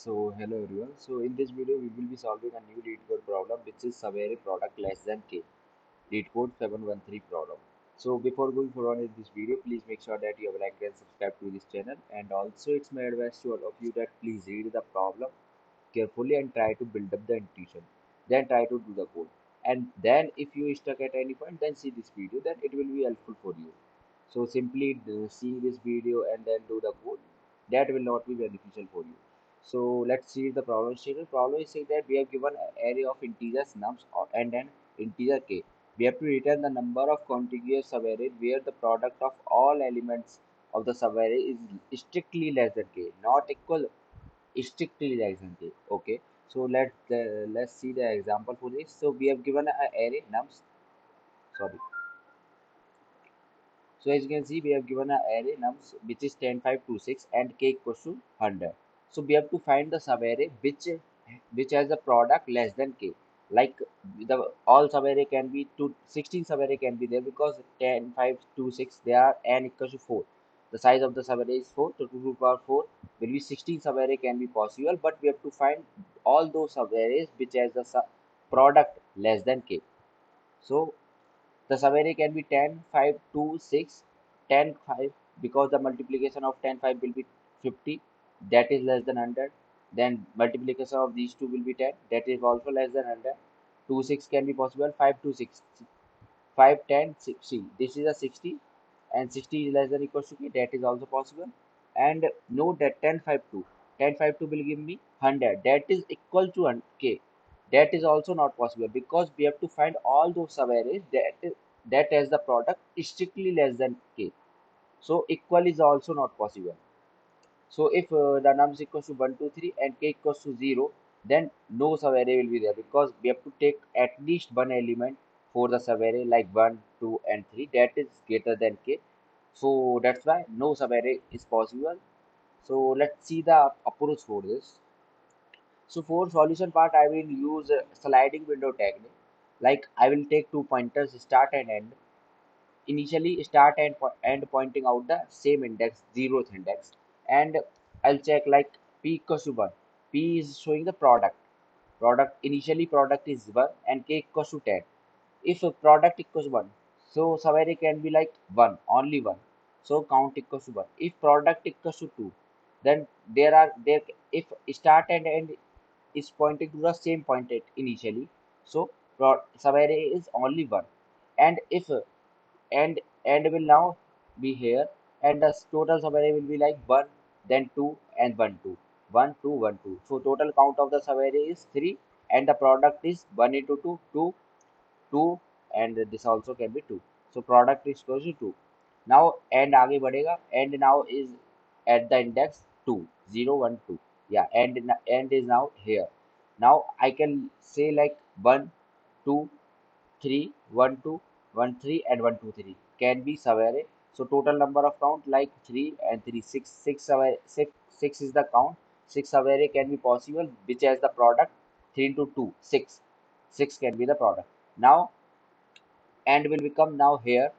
Hello everyone. In this video we will be solving a new Leetcode problem which is Subarray product less than K. Leetcode 713 problem. Before going forward in this video, please make sure that you have liked and subscribed to this channel, and also it's my advice to all of you that please read the problem carefully and try to build up the intuition. Then try to do the code. And then if you stuck at any point, then see this video, then it will be helpful for you. So simply see this video and then do the code. That will not be beneficial for you. So let's see the problem statement. Problem is saying that we have given an array of integers nums and an integer k. We have to return the number of contiguous subarray where the product of all elements of the subarray is strictly less than k, not equal, strictly less than k. Okay. So let's see the example for this. So we have given an array nums. Sorry. So as you can see, we have given an array nums which is 10, 5, 2, 6 and k equals to 100. So we have to find the subarray which has a product less than k. Like the all subarray can be 16 subarray can be there because 10, 5, 2, 6 they are n equals to 4. The size of the subarray is 4, so 2 to the power 4 will be 16 subarray can be possible, but we have to find all those subarrays which has the product less than k. So the summary can be 10, 5, 2, 6, 10, 5 because the multiplication of 10, 5 will be 50, that is less than 100. Then multiplication of these two will be 10, that is also less than 100. 2, 6 can be possible, 5, 2, 6, 5, 10, 60. This is a 60 and 60 is less than equals to k, that is also possible. And note that 10, 5, 2. 10, 5, 2 will give me 100, that is equal to k. That is also not possible because we have to find all those subarrays that has the product strictly less than k. So equal is also not possible. So if the nums equals to 1, 2, 3 and k equals to 0, then no subarray will be there because we have to take at least one element for the subarray like 1, 2 and 3 that is greater than k. So that's why no subarray is possible. So let's see the approach for this. So for solution part, I will use sliding window technique. Like I will take two pointers, start and end. Initially, start and end pointing out the same index, zeroth index, and I'll check like p equals to 1. P is showing the product. Product initially product is 1 and k equals to 10. If a product equals 1, so summary can be like 1, only 1. So count equals to 1. If product equals to 2, then there if start and end is pointing to the same point at initially, so subarray is only 1. And if end will now be here, and the total subarray will be like 1, then 2 and 1, 2, 1, 2, 1, 2. So total count of the subarray is 3 and the product is 1 into 2, 2, 2 and this also can be 2. So product is equals to 2. Now end आगे बढ़ेगा, end now is at the index 2, 0, 1, 2. Yeah, end is now here. Now I can say like 1, 2, 3, 1, 2, 1, 3 and 1, 2, 3 can be subarray. So total number of count like 3 and 3, 6, 6 subarray, 6 is the count. 6 subarray can be possible which has the product 3 into 2, 6. 6 can be the product. Now and will become now here,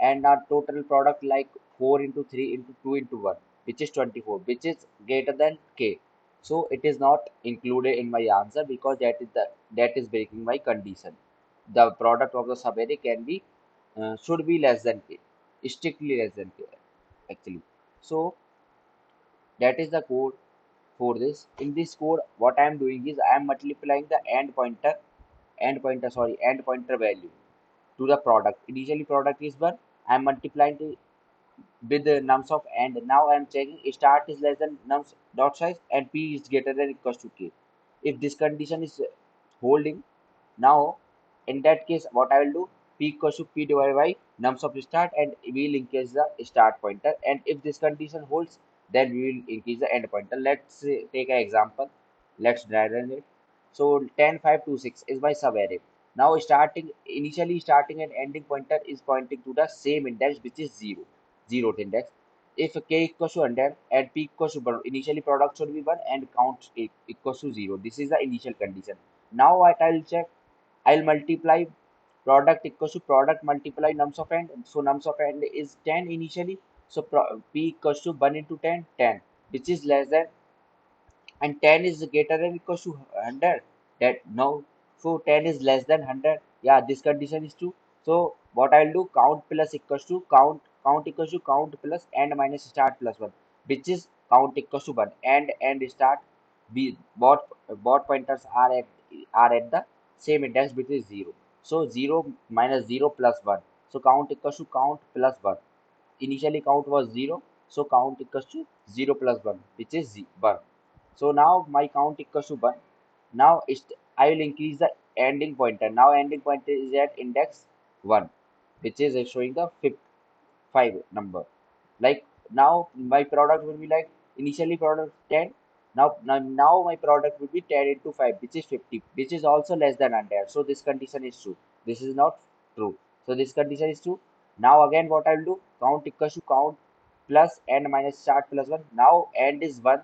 and our total product like 4 into 3 into 2 into 1 which is 24, which is greater than k. So it is not included in my answer because that is breaking my condition. The product of the subarray can be should be less than k, strictly less than k actually. So that is the code for this. In this code what I am doing is I am multiplying the end pointer value to the product. Initially product is 1. I am multiplying it with the nums of and now I am checking start is less than nums dot size and p is greater than equals to k. If this condition is holding, now in that case what I will do, p equals to p divided by nums of start and we will increase the start pointer, and if this condition holds then we will increase the end pointer. Let's take an example. Let's run it. So 10, 5, 2, 6 is my subarray. Now initially starting and ending pointer is pointing to the same index which is 0, zeroth index. If k equals to 100 and p equals to 1, initially product should be 1 and count equals to 0. This is the initial condition. Now what I will check, I will multiply product equals to product multiply nums of end. So nums of end is 10 initially. So p equals to 1 into 10, 10, which is less than and 10 is greater than equals to 100. That no, so 10 is less than 100. Yeah, this condition is true. So what I'll do, count plus equals to count equals to count plus and minus start plus 1, which is count equals to 1 and start. Be both pointers are at the same index, which is 0. So 0 minus 0 plus 1, so count equals to count plus 1. Initially count was 0, so count equals to 0 plus 1, which is 1. So now my count equals to 1. Now I will increase the ending pointer. Now ending pointer is at index 1, which is showing the fifth 5 number. Like now my product will be like initially product 10. Now my product will be 10 into 5, which is 50, which is also less than 100. So this condition is true. This is not true. So this condition is true. Now again what I will do, count equals to count plus and minus start plus 1. Now end is 1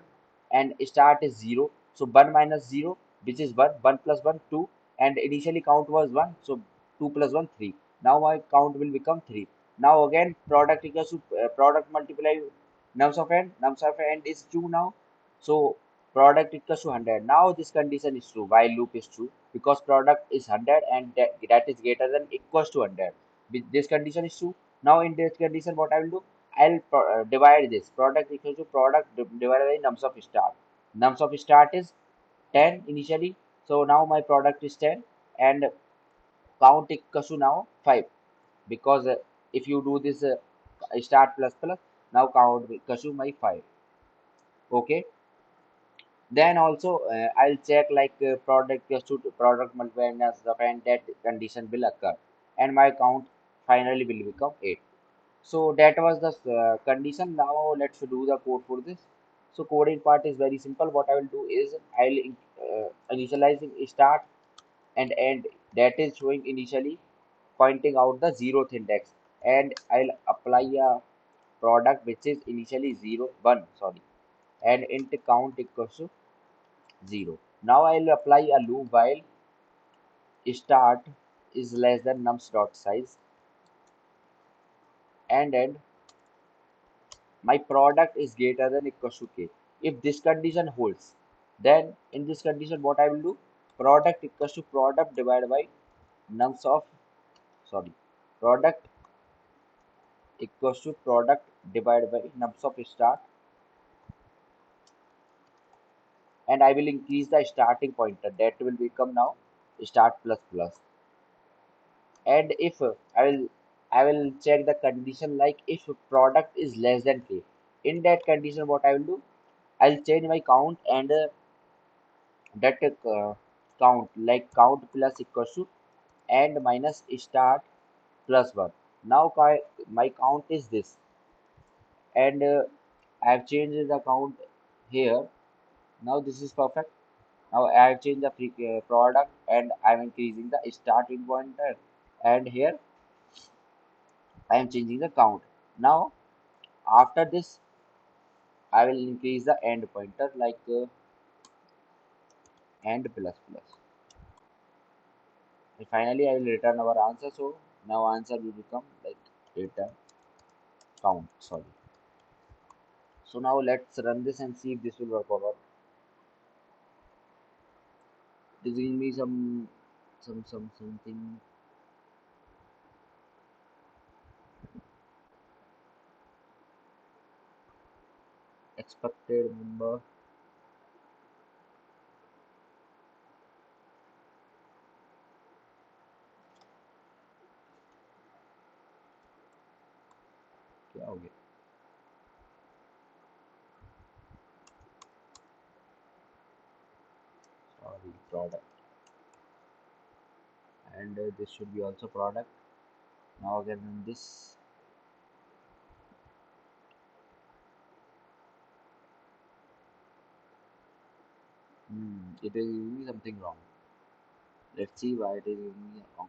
and start is 0. So 1 minus 0, which is 1, 1 plus 1, 2, and initially count was 1. So 2 plus 1, 3. Now my count will become 3. Now again product equals to product multiply nums of n is 2 now. So product equals to 100. Now this condition is true. While loop is true because product is 100 and that is greater than equals to 100. This condition is true. Now in this condition what I will do? I'll divide this product equals to product divided by nums of start. Nums of start is 10 initially. So now my product is 10 and count equals to now 5, because if you do this start plus plus, now count equals to my 5. Okay, then also I'll check like product equals to product multiplied by stuff, and that condition will occur and my count finally will become 8. So that was the condition. Now let's do the code for this. So coding part is very simple. What I will do is I'll initializing start and end, that is showing initially pointing out the zeroth index, and I'll apply a product which is initially 0 1, sorry, and int count equals to 0. Now I'll apply a loop while start is less than nums dot size and end my product is greater than equals to k. If this condition holds, then in this condition what I will do, product equals to product divided by nums of, sorry, product equals to product divided by nums of start, and I will increase the starting pointer, that will become now start plus plus. And if I will check the condition like if product is less than k. In that condition what I will do, I'll change my count and that count like count plus equals to and minus start plus 1. Now my count is this, and I have changed the count here. Now this is perfect. Now I have changed the product and I'm increasing the starting pointer, and here I am changing the count. Now after this I will increase the end pointer like end plus plus. And finally I will return our answer. So now answer will become like return count. Sorry. So now let's run this and see if this will work or not. It is giving me something expected number. क्या हो गया? Sorry, product, and this should be also product. Now again in this, it is giving me something wrong. Let's see why it is giving me wrong.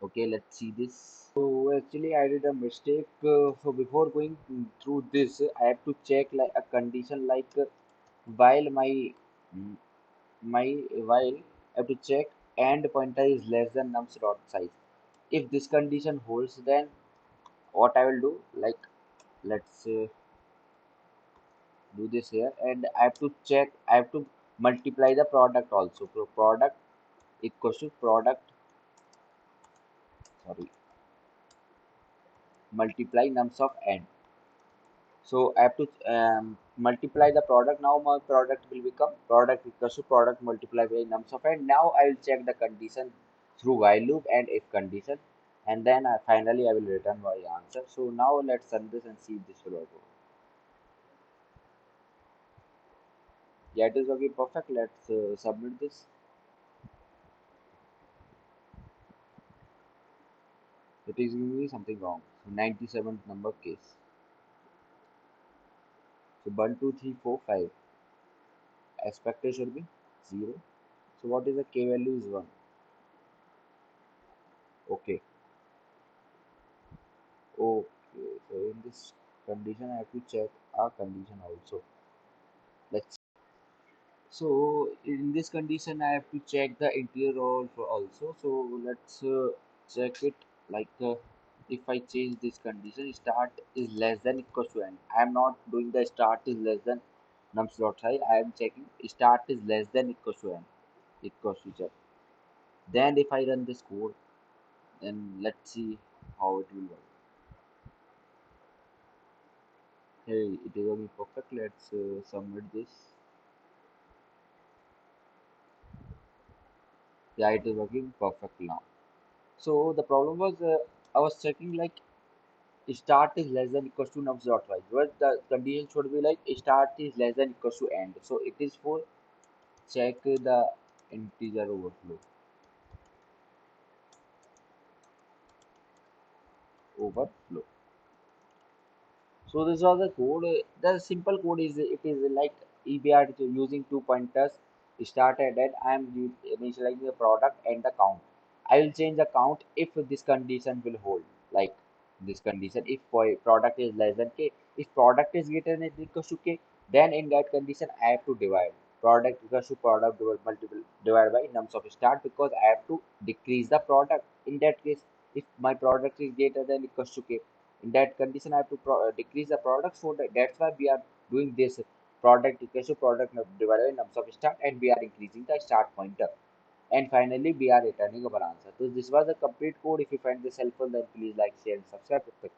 Okay, let's see this. So actually I did a mistake. So before going through this, I have to check like a condition like while mm, my while I have to check and pointer is less than nums dot size. If this condition holds, then what I will do, like let's say do this here, and I have to check, I have to multiply the product also. So product equals to product, sorry, multiply nums of n. So I have to multiply the product. Now my product will become product equals to product multiplied by nums of n. Now I will check the condition through while loop and if condition, and then finally I will return my answer. So now let's run this and see if this will work. Yeah, it is okay, perfect. Let's submit this. It is giving me something wrong. So 97th number case. So 1, 2, 3, 4, 5. Expected should be 0. So what is the k value is 1. Okay. Okay. So in this condition I have to check our condition also. Let's, so in this condition I have to check the interior also. So let's check it like if I change this condition, start is less than equals to n. I am not doing the start is less than nums dot high. I am checking start is less than equals to n, equals to check. Then if I run this code, then let's see how it will work. Hey, it is working perfect. Let's submit this. Yeah, it is working perfect now. So the problem was I was checking like start is less than equals to nums dot y, but the condition should be like start is less than equals to end. So it is for check the integer overflow. Overflow. So this was the code. The simple code is it is like if we are using two pointers, start and end. I am initializing the product and the count. I will change the count if this condition will hold. Like this condition, if product is less than k, if product is greater than or equals to k, then in that condition I have to divide product equals to product multiple divided by nums of start, because I have to decrease the product. In that case, if my product is greater than equals to k, in that condition I have to decrease the product. So that's why we are doing this product equals to product divided by nums of start, and we are increasing the start pointer, and finally we are returning our answer. So this was the complete code. If you find this helpful, then please like, share and subscribe. Bye.